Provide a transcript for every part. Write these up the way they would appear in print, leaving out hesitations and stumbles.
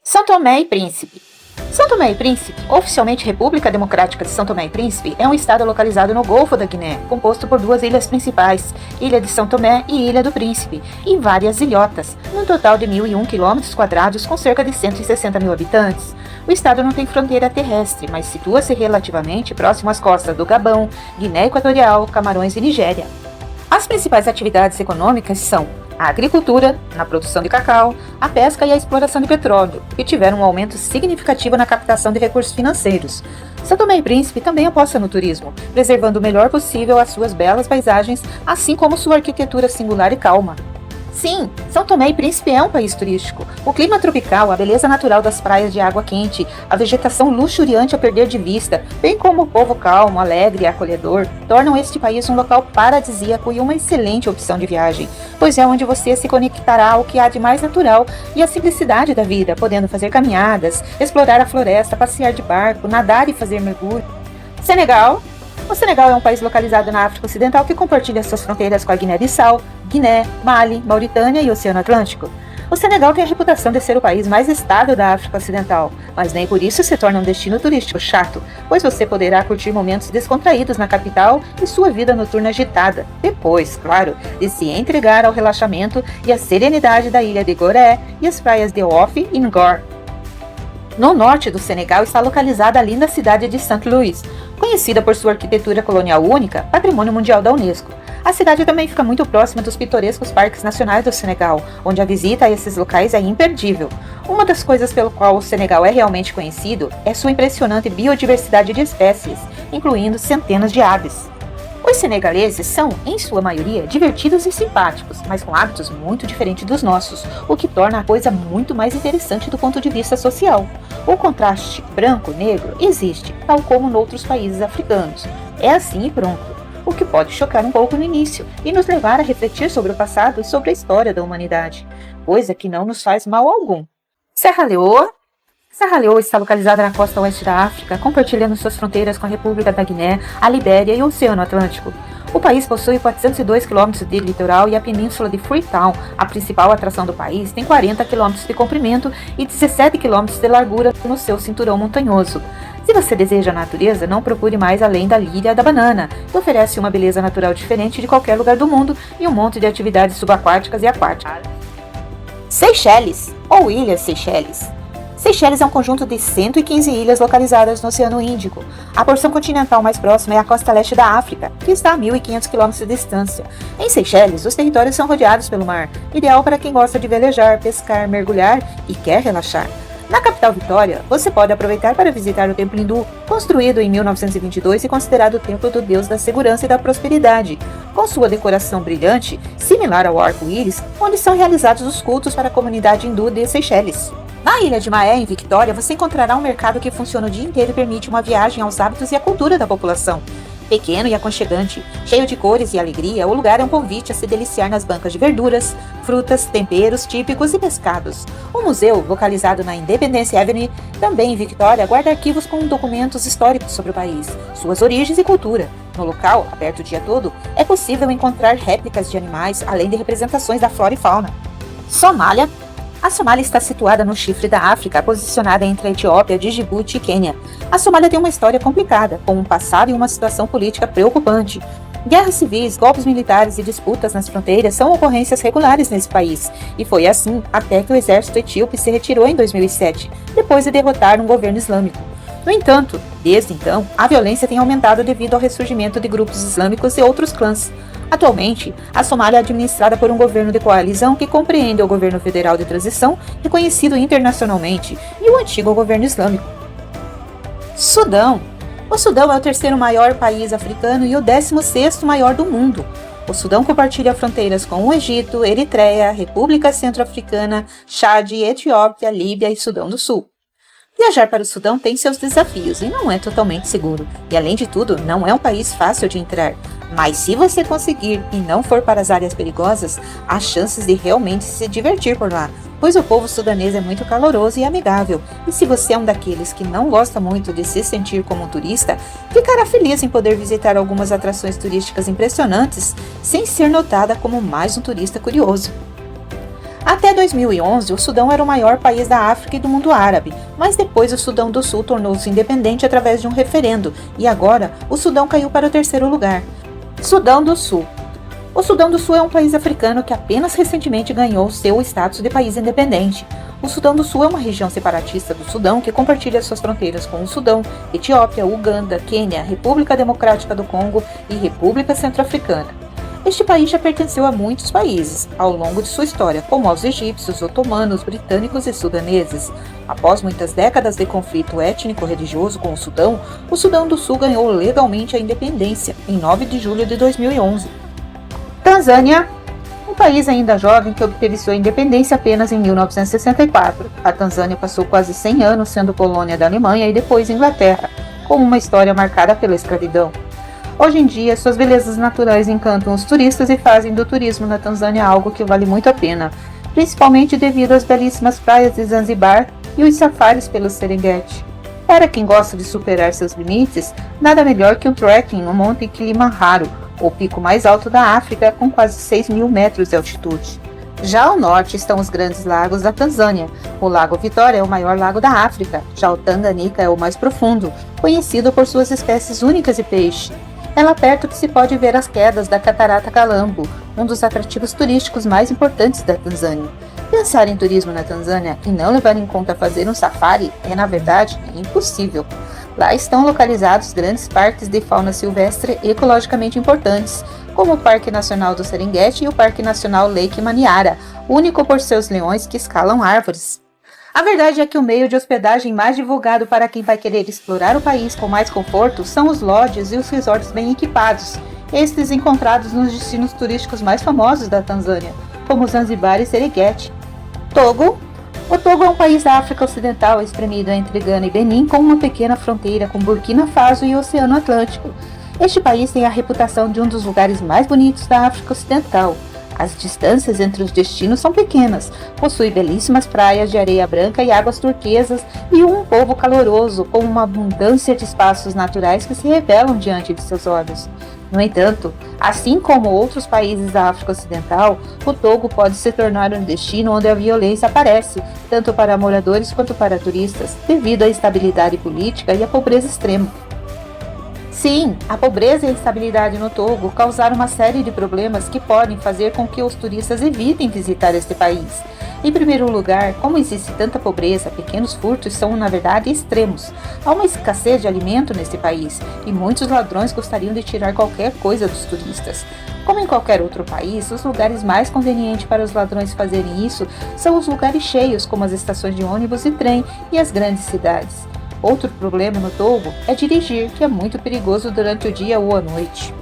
São Tomé e Príncipe. São Tomé e Príncipe, oficialmente República Democrática de São Tomé e Príncipe, é um estado localizado no Golfo da Guiné, composto por duas ilhas principais, Ilha de São Tomé e Ilha do Príncipe, e várias ilhotas, num total de 1.001 km², com cerca de 160 mil habitantes. O estado não tem fronteira terrestre, mas situa-se relativamente próximo às costas do Gabão, Guiné Equatorial, Camarões e Nigéria. As principais atividades econômicas são a agricultura, na produção de cacau, a pesca e a exploração de petróleo, que tiveram um aumento significativo na captação de recursos financeiros. São Tomé e Príncipe também aposta no turismo, preservando o melhor possível as suas belas paisagens, assim como sua arquitetura singular e calma. Sim, São Tomé e Príncipe é um país turístico. O clima tropical, a beleza natural das praias de água quente, a vegetação luxuriante a perder de vista, bem como o povo calmo, alegre e acolhedor, tornam este país um local paradisíaco e uma excelente opção de viagem, pois é onde você se conectará ao que há de mais natural e à simplicidade da vida, podendo fazer caminhadas, explorar a floresta, passear de barco, nadar e fazer mergulho. Senegal. O Senegal é um país localizado na África Ocidental que compartilha suas fronteiras com a Guiné-Bissau, Guiné, Mali, Mauritânia e Oceano Atlântico. O Senegal tem a reputação de ser o país mais estável da África Ocidental, mas nem por isso se torna um destino turístico chato, pois você poderá curtir momentos descontraídos na capital e sua vida noturna agitada, depois, claro, de se entregar ao relaxamento e à serenidade da ilha de Gorée e as praias de Ouf e Ngor. No norte do Senegal está localizada a linda cidade de Saint Louis, conhecida por sua arquitetura colonial única, patrimônio mundial da Unesco. A cidade também fica muito próxima dos pitorescos parques nacionais do Senegal, onde a visita a esses locais é imperdível. Uma das coisas pelo qual o Senegal é realmente conhecido é sua impressionante biodiversidade de espécies, incluindo centenas de aves. Os senegaleses são, em sua maioria, divertidos e simpáticos, mas com hábitos muito diferentes dos nossos, o que torna a coisa muito mais interessante do ponto de vista social. O contraste branco-negro existe, tal como noutros países africanos. É assim e pronto. O que pode chocar um pouco no início e nos levar a refletir sobre o passado e sobre a história da humanidade, coisa que não nos faz mal algum. Serra Leoa. Serra Leoa está localizada na costa oeste da África, compartilhando suas fronteiras com a República da Guiné, a Libéria e o Oceano Atlântico. O país possui 402 km de litoral e a península de Freetown, a principal atração do país, tem 40 km de comprimento e 17 km de largura no seu cinturão montanhoso. Se você deseja a natureza, não procure mais além da Ilha da Banana, que oferece uma beleza natural diferente de qualquer lugar do mundo e um monte de atividades subaquáticas e aquáticas. Seychelles, ou Ilhas Seychelles. Seychelles é um conjunto de 115 ilhas localizadas no Oceano Índico. A porção continental mais próxima é a costa leste da África, que está a 1.500 km de distância. Em Seychelles, os territórios são rodeados pelo mar, ideal para quem gosta de velejar, pescar, mergulhar e quer relaxar. Na capital Vitória, você pode aproveitar para visitar o Templo Hindu, construído em 1922 e considerado o templo do deus da segurança e da prosperidade, com sua decoração brilhante, similar ao arco-íris, onde são realizados os cultos para a comunidade hindu de Seychelles. Na Ilha de Mahé, em Victoria, você encontrará um mercado que funciona o dia inteiro e permite uma viagem aos hábitos e à cultura da população. Pequeno e aconchegante, cheio de cores e alegria, o lugar é um convite a se deliciar nas bancas de verduras, frutas, temperos típicos e pescados. O museu, localizado na Independence Avenue, também em Victoria, guarda arquivos com documentos históricos sobre o país, suas origens e cultura. No local, aberto o dia todo, é possível encontrar réplicas de animais, além de representações da flora e fauna. Somália. A Somália está situada no chifre da África, posicionada entre a Etiópia, Djibouti e Quênia. A Somália tem uma história complicada, com um passado e uma situação política preocupante. Guerras civis, golpes militares e disputas nas fronteiras são ocorrências regulares nesse país, e foi assim até que o exército etíope se retirou em 2007, depois de derrotar um governo islâmico. No entanto, desde então, a violência tem aumentado devido ao ressurgimento de grupos islâmicos e outros clãs. Atualmente, a Somália é administrada por um governo de coalizão que compreende o governo federal de transição, reconhecido internacionalmente, e o antigo governo islâmico. Sudão. O Sudão é o terceiro maior país africano e o 16º maior do mundo. O Sudão compartilha fronteiras com o Egito, Eritreia, República Centro-Africana, Chad, Etiópia, Líbia e Sudão do Sul. Viajar para o Sudão tem seus desafios e não é totalmente seguro. E além de tudo, não é um país fácil de entrar. Mas se você conseguir e não for para as áreas perigosas, há chances de realmente se divertir por lá, pois o povo sudanês é muito caloroso e amigável. E se você é um daqueles que não gosta muito de se sentir como um turista, ficará feliz em poder visitar algumas atrações turísticas impressionantes, sem ser notada como mais um turista curioso. Até 2011, o Sudão era o maior país da África e do mundo árabe, mas depois o Sudão do Sul tornou-se independente através de um referendo, e agora o Sudão caiu para o terceiro lugar. Sudão do Sul. O Sudão do Sul é um país africano que apenas recentemente ganhou seu status de país independente. O Sudão do Sul é uma região separatista do Sudão que compartilha suas fronteiras com o Sudão, Etiópia, Uganda, Quênia, República Democrática do Congo e República Centro-Africana. Este país já pertenceu a muitos países ao longo de sua história, como aos egípcios, otomanos, britânicos e sudaneses. Após muitas décadas de conflito étnico-religioso com o Sudão do Sul ganhou legalmente a independência em 9 de julho de 2011. Tanzânia, um país ainda jovem que obteve sua independência apenas em 1964. A Tanzânia passou quase 100 anos sendo colônia da Alemanha e depois Inglaterra, com uma história marcada pela escravidão. Hoje em dia, suas belezas naturais encantam os turistas e fazem do turismo na Tanzânia algo que vale muito a pena, principalmente devido às belíssimas praias de Zanzibar e os safaris pelo Serengeti. Para quem gosta de superar seus limites, nada melhor que um trekking no Monte Kilimanjaro, o pico mais alto da África, com quase 6.000 metros de altitude. Já ao norte estão os grandes lagos da Tanzânia. O Lago Vitória é o maior lago da África, já o Tanganika é o mais profundo, conhecido por suas espécies únicas de peixe. É lá perto que se pode ver as quedas da Catarata Kalambo, um dos atrativos turísticos mais importantes da Tanzânia. Pensar em turismo na Tanzânia e não levar em conta fazer um safari é, na verdade, impossível. Lá estão localizados grandes parques de fauna silvestre ecologicamente importantes, como o Parque Nacional do Serengeti e o Parque Nacional Lake Manyara, único por seus leões que escalam árvores. A verdade é que o meio de hospedagem mais divulgado para quem vai querer explorar o país com mais conforto são os lodges e os resorts bem equipados, estes encontrados nos destinos turísticos mais famosos da Tanzânia, como Zanzibar e Serengeti. Togo. O Togo é um país da África Ocidental espremido entre Gana e Benin, com uma pequena fronteira com Burkina Faso e o Oceano Atlântico. Este país tem a reputação de um dos lugares mais bonitos da África Ocidental. As distâncias entre os destinos são pequenas, possui belíssimas praias de areia branca e águas turquesas e um povo caloroso, com uma abundância de espaços naturais que se revelam diante de seus olhos. No entanto, assim como outros países da África Ocidental, o Togo pode se tornar um destino onde a violência aparece, tanto para moradores quanto para turistas, devido à instabilidade política e à pobreza extrema. Sim, a pobreza e a instabilidade no Togo causaram uma série de problemas que podem fazer com que os turistas evitem visitar este país. Em primeiro lugar, como existe tanta pobreza, pequenos furtos são, na verdade, extremos. Há uma escassez de alimento neste país e muitos ladrões gostariam de tirar qualquer coisa dos turistas. Como em qualquer outro país, os lugares mais convenientes para os ladrões fazerem isso são os lugares cheios, como as estações de ônibus e trem e as grandes cidades. Outro problema no Togo é dirigir, que é muito perigoso durante o dia ou a noite.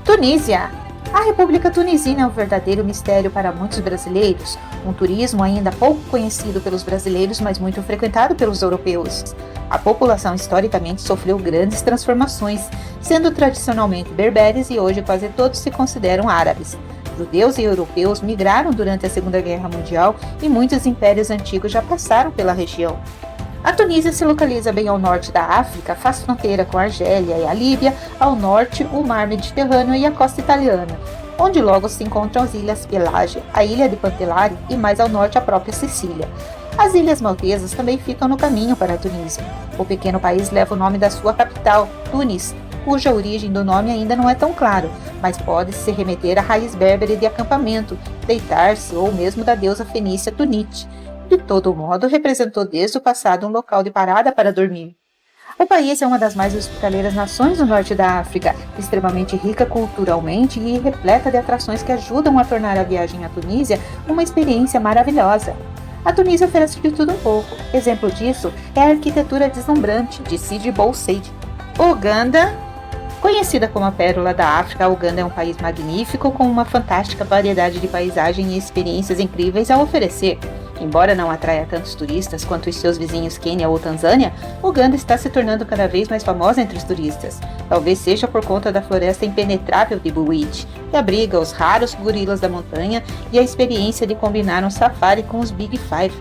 Tunísia. A República Tunisina é um verdadeiro mistério para muitos brasileiros, um turismo ainda pouco conhecido pelos brasileiros, mas muito frequentado pelos europeus. A população historicamente sofreu grandes transformações, sendo tradicionalmente berberes e hoje quase todos se consideram árabes. Judeus e europeus migraram durante a Segunda Guerra Mundial e muitos impérios antigos já passaram pela região. A Tunísia se localiza bem ao norte da África, faz fronteira com a Argélia e a Líbia, ao norte o mar Mediterrâneo e a costa italiana, onde logo se encontram as ilhas Pelágia, a ilha de Pantelari e mais ao norte a própria Sicília. As ilhas Maltesas também ficam no caminho para a Tunísia. O pequeno país leva o nome da sua capital, Tunis, cuja origem do nome ainda não é tão claro, mas pode se remeter à raiz berbere de acampamento, deitar-se ou mesmo da deusa fenícia Tunit. De todo modo, representou desde o passado um local de parada para dormir. O país é uma das mais hospitaleiras nações do norte da África, extremamente rica culturalmente e repleta de atrações que ajudam a tornar a viagem à Tunísia uma experiência maravilhosa. A Tunísia oferece de tudo um pouco. Exemplo disso é a arquitetura deslumbrante de Sidi Bou Said. Uganda. Conhecida como a pérola da África, a Uganda é um país magnífico com uma fantástica variedade de paisagem e experiências incríveis a oferecer. Embora não atraia tantos turistas quanto os seus vizinhos Quênia ou Tanzânia, Uganda está se tornando cada vez mais famosa entre os turistas. Talvez seja por conta da floresta impenetrável de Buwiti, que abriga os raros gorilas da montanha e a experiência de combinar um safari com os Big Five,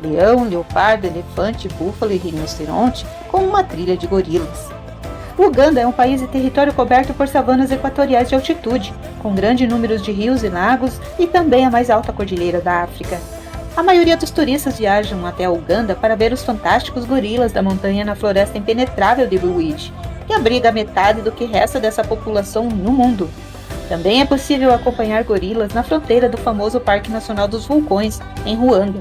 leão, leopardo, elefante, búfalo e rinoceronte, com uma trilha de gorilas. Uganda é um país de território coberto por savanas equatoriais de altitude, com grande número de rios e lagos e também a mais alta cordilheira da África. A maioria dos turistas viajam até Uganda para ver os fantásticos gorilas da montanha na floresta impenetrável de Ruwidi, que abriga metade do que resta dessa população no mundo. Também é possível acompanhar gorilas na fronteira do famoso Parque Nacional dos Vulcões, em Ruanda.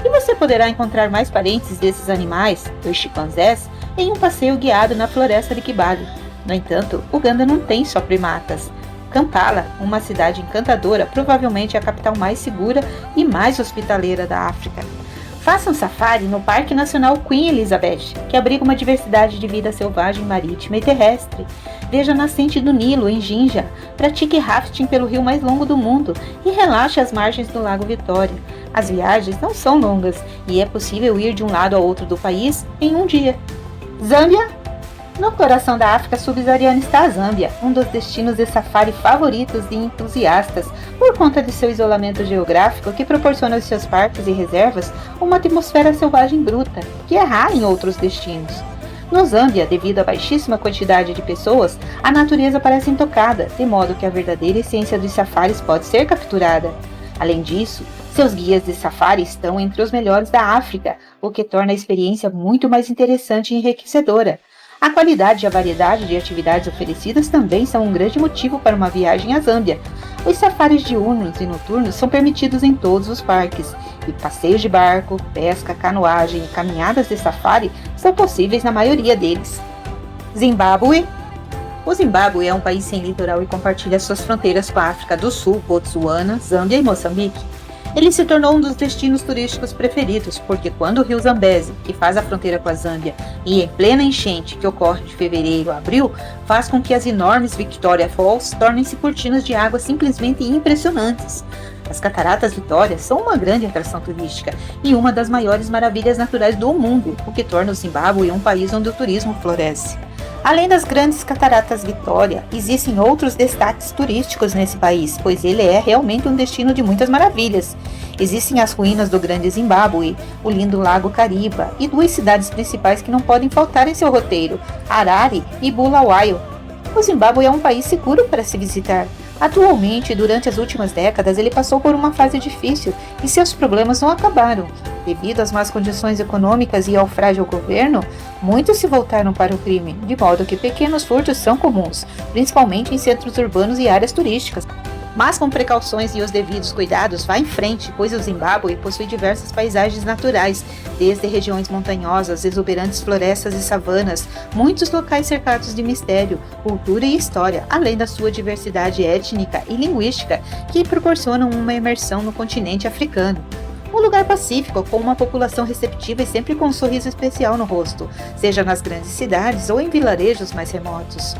E você poderá encontrar mais parentes desses animais, os chimpanzés, em um passeio guiado na floresta de Kibale. No entanto, Uganda não tem só primatas. Kampala, uma cidade encantadora, provavelmente é a capital mais segura e mais hospitaleira da África. Faça um safari no Parque Nacional Queen Elizabeth, que abriga uma diversidade de vida selvagem marítima e terrestre. Veja a nascente do Nilo, em Jinja, pratique rafting pelo rio mais longo do mundo e relaxe às margens do Lago Vitória. As viagens não são longas e é possível ir de um lado ao outro do país em um dia. Zâmbia. No coração da África subsaariana está a Zâmbia, um dos destinos de safari favoritos de entusiastas, por conta de seu isolamento geográfico que proporciona aos seus parques e reservas uma atmosfera selvagem bruta, que é rara em outros destinos. No Zâmbia, devido à baixíssima quantidade de pessoas, a natureza parece intocada, de modo que a verdadeira essência dos safaris pode ser capturada. Além disso, seus guias de safari estão entre os melhores da África, o que torna a experiência muito mais interessante e enriquecedora. A qualidade e a variedade de atividades oferecidas também são um grande motivo para uma viagem à Zâmbia. Os safaris diurnos e noturnos são permitidos em todos os parques, e passeios de barco, pesca, canoagem e caminhadas de safari são possíveis na maioria deles. Zimbábue. O Zimbábue é um país sem litoral e compartilha suas fronteiras com a África do Sul, Botsuana, Zâmbia e Moçambique. Ele se tornou um dos destinos turísticos preferidos, porque quando o rio Zambeze, que faz a fronteira com a Zâmbia, e em plena enchente, que ocorre de fevereiro a abril, faz com que as enormes Victoria Falls tornem-se cortinas de água simplesmente impressionantes. As Cataratas Vitória são uma grande atração turística e uma das maiores maravilhas naturais do mundo, o que torna o Zimbábue um país onde o turismo floresce. Além das grandes cataratas Vitória, existem outros destaques turísticos nesse país, pois ele é realmente um destino de muitas maravilhas. Existem as ruínas do Grande Zimbábue, o lindo Lago Kariba e duas cidades principais que não podem faltar em seu roteiro, Harare e Bulawayo. O Zimbábue é um país seguro para se visitar. Atualmente, durante as últimas décadas, ele passou por uma fase difícil e seus problemas não acabaram. Devido às más condições econômicas e ao frágil governo, muitos se voltaram para o crime, de modo que pequenos furtos são comuns, principalmente em centros urbanos e áreas turísticas. Mas com precauções e os devidos cuidados, vá em frente, pois o Zimbábue possui diversas paisagens naturais, desde regiões montanhosas, exuberantes florestas e savanas, muitos locais cercados de mistério, cultura e história, além da sua diversidade étnica e linguística, que proporcionam uma imersão no continente africano. Um lugar pacífico, com uma população receptiva e sempre com um sorriso especial no rosto, seja nas grandes cidades ou em vilarejos mais remotos.